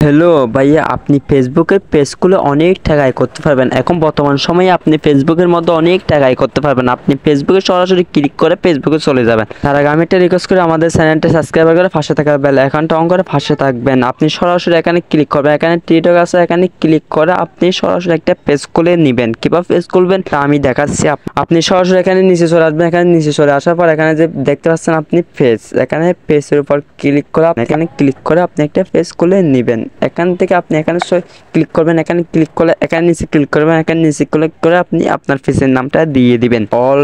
Hello ভাইয়া, আপনি ফেসবুকের পেজ খুলে অনেক টাকা আয় করতে পারবেন। এখন বর্তমান সময়ে আপনি ফেসবুকের মধ্যে অনেক টাকা আয় করতে পারবেন। আপনি ফেসবুকে সরাসরি ক্লিক করে ফেসবুকে চলে যাবেন। তার আগে আমি একটা রিকোয়েস্ট করে আমাদের চ্যানেলটা সাবস্ক্রাইব করে পাশে থাকা বেল আইকনটা অন করে পাশে থাকবেন। আপনি সরাসরি এখানে ক্লিক করবেন, এখানে টিকটক আছে, এখানে ক্লিক করে আপনি সরাসরি একটা পেজ খুলে নেবেন। কীভাবে পেজ খুলবেন তা আমি দেখাচ্ছি। আপনি সরাসরি এখানে নিচে চলে আসবেন। এখানে নিচে চলে আসার পর এখানে যে দেখতে পাচ্ছেন আপনি পেজ, এখানে পেজের উপর ক্লিক করে এখানে ক্লিক করে আপনি একটা পেজ খুলে নেবেন। এখান থেকে আপনি এখানে ক্লিক করবেন, এখানে ক্লিক করলে এখানে নিচে ক্লিক করবেন, এখানে নিচে ক্লিক করে আপনি আপনার পেজের নামটা দিয়ে দিবেন। All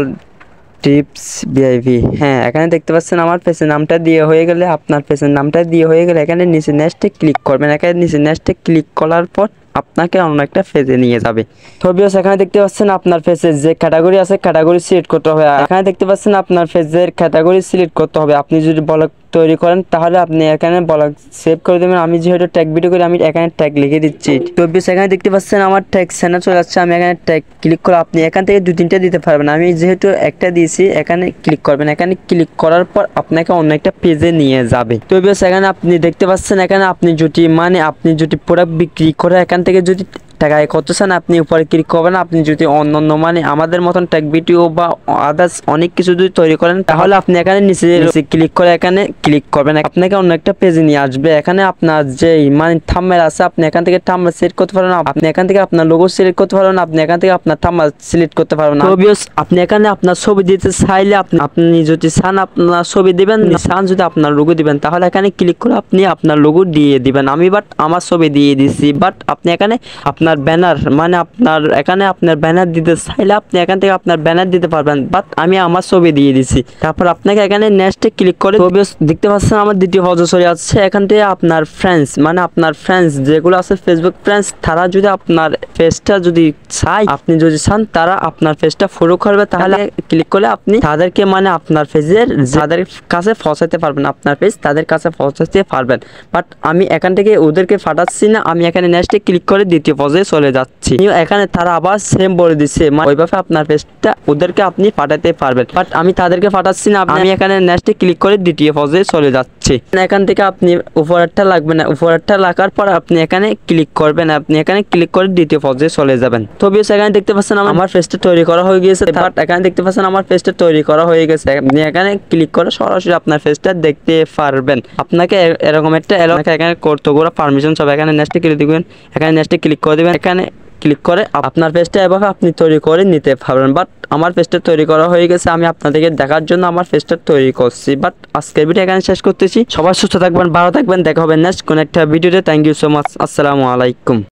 tips VIP. হ্যাঁ, এখানে দেখতে পাচ্ছেন আমার পেজের নামটা দিয়ে হয়ে গেলে, আপনার পেজের নামটা দিয়ে হয়ে গেলে এখানে নিচে নেক্সটে ক্লিক করবেন। এখানে নিচে নেক্সটে ক্লিক করার পর আপনাকে অন্য একটা পেজে নিয়ে যাবে। তো ভিউয়ার্স, এখানে দেখতে পাচ্ছেন আপনার পেজের যে ক্যাটাগরি আছে ক্যাটাগরি সিলেক্ট করতে হবে। এখানে দেখতে পাচ্ছেন আপনার পেজের ক্যাটাগরি সিলেক্ট করতে হবে। আপনি যদি ব্লগ তৈরি করেন তাহলে আপনি এখানে ব্লগ সেভ করে দেবেন। আমি যেহেতু ট্যাগ ভিডিও করি আমি এখানে ট্যাগ লিখে দিচ্ছি। তো ভিউয়ার্স, এখানে দেখতে পাচ্ছেন আমার ট্যাগ সেনা চলে যাচ্ছে। আমি এখানে ট্যাগ ক্লিক করে আপনি এখান থেকে 2-3টা দিতে পারবেন। আমি যেহেতু একটা দিয়েছি, এখানে ক্লিক করবেন। এখানে ক্লিক করার পর আপনাকে অন্য একটা পেজে নিয়ে যাবে। তো ভিউয়ার্স, এখানে আপনি দেখতে পাচ্ছেন এখানে আপনি যদি প্রোডাক্ট বিক্রি করে এখান থেকে যদি টাকা আয় করতে চান আপনি উপরে ক্লিক করবেন। আপনি যদি অন্য আমাদের মতন ট্যাগ ভিডিও বা আদার্স অনেক কিছু যদি তৈরি করেন তাহলে আপনি এখানে নিচে ক্লিক করে এখানে ক্লিক করবেন। আপনাকে অন্য একটা পেজে নিয়ে আসবে। এখানে আপনার যে থাম্বনেল আছে আপনি এখান থেকে থাম্বনেল সিলেক্ট করতে পারবেন। আপনি এখান থেকে আপনার লোগো সিলেক্ট করতে পারবেন। আপনি এখান থেকে আপনার থাম্বনেল সিলেক্ট করতে পারবেন। তো ভিউয়ার্স, আপনি এখানে আপনার ছবি দিতে চাইলে আপনি যদি চান আপনার ছবি দিবেন, চান যদি আপনার লোগো দিবেন তাহলে এখানে ক্লিক করে আপনি আপনার লোগো দিয়ে দিবেন। আমি আমার ছবি দিয়ে দিছি। আপনি এখানে আপনার ব্যানার আপনার এখানে আপনার ব্যানার দিতে চাইলে আপনি এখান থেকে আপনার ব্যানার দিতে পারবেন। আমি আমার ছবি দিয়ে দিছি। তারপর আপনাকে এখানে নেক্সটে ক্লিক করে দেখতে পাচ্ছেন আমার দ্বিতীয় পর্যায়ে চলে যাচ্ছে। এখান থেকে আপনার ফ্রেন্ডস আপনার ফ্রেন্ডস যেগুলো আছে ফেসবুক ফ্রেন্ডস, তারা যদি আপনার পেজটা যদি আপনি যদি চান তারা আপনার পেজটা ফলো করবে তাহলে ক্লিক করে আপনি তাদেরকে আপনার পেজের যাদের কাছে পৌঁছাতে পারবেন, আপনার পেজ তাদের কাছে পৌঁছাতে পারবেন। আমি এখান থেকে ওদেরকে পাঠাচ্ছি না, আমি এখানে নেক্সটে ক্লিক করে দ্বিতীয় পর্যায়ে চলে যাচ্ছি। এখানে তারা আবার সেম বলে দিচ্ছে, ওইভাবে আপনার পেজটা ওদেরকে আপনি পাঠাতে পারবেন। আমি তাদেরকে পাঠাচ্ছি না, আমি এখানে নেক্সটে ক্লিক করে দ্বিতীয় পর্যায়ে চলে যাচ্ছি। এখান থেকে আপনি উপরেরটা লাগবে না, উপরেরটা লাগার পর আপনি এখানে ক্লিক করবেন। আপনি এখানে ক্লিক করে দ্বিতীয় পর্যায়ে চলে যাবেন। তো ভিউয়ার্স, এখানে দেখতে পাচ্ছেন আমার পেজটা তৈরি করা হয়ে গিয়েছে। এখানে দেখতে পাচ্ছেন আমার পেজটা তৈরি করা হয়ে গেছে। আপনি এখানে ক্লিক করে সরাসরি আপনার পেজটা দেখতে পারবেন। আপনাকে এরকম একটা এখানে কতগুলো পারমিশন সব এখানে নেক্সটে ক্লিক দিবেন। এখানে নেক্সটে ক্লিক করে দিবেন। এখানে ক্লিক করে আপনার পেজটা এভাবে আপনি তৈরি করে নিতে পারবেন। আমার পেজটা তৈরি করা হয়ে গেছে। আমি আপনাদেরকে দেখার জন্য আমার পেজটা তৈরি করছি। আজকের ভিডিও এখানে শেষ করতেছি। সবাই সুস্থ থাকবেন, ভালো থাকবেন। দেখা হবে নেক্সট কোন একটা ভিডিওতে। Thank you so much. আসসালামু আলাইকুম।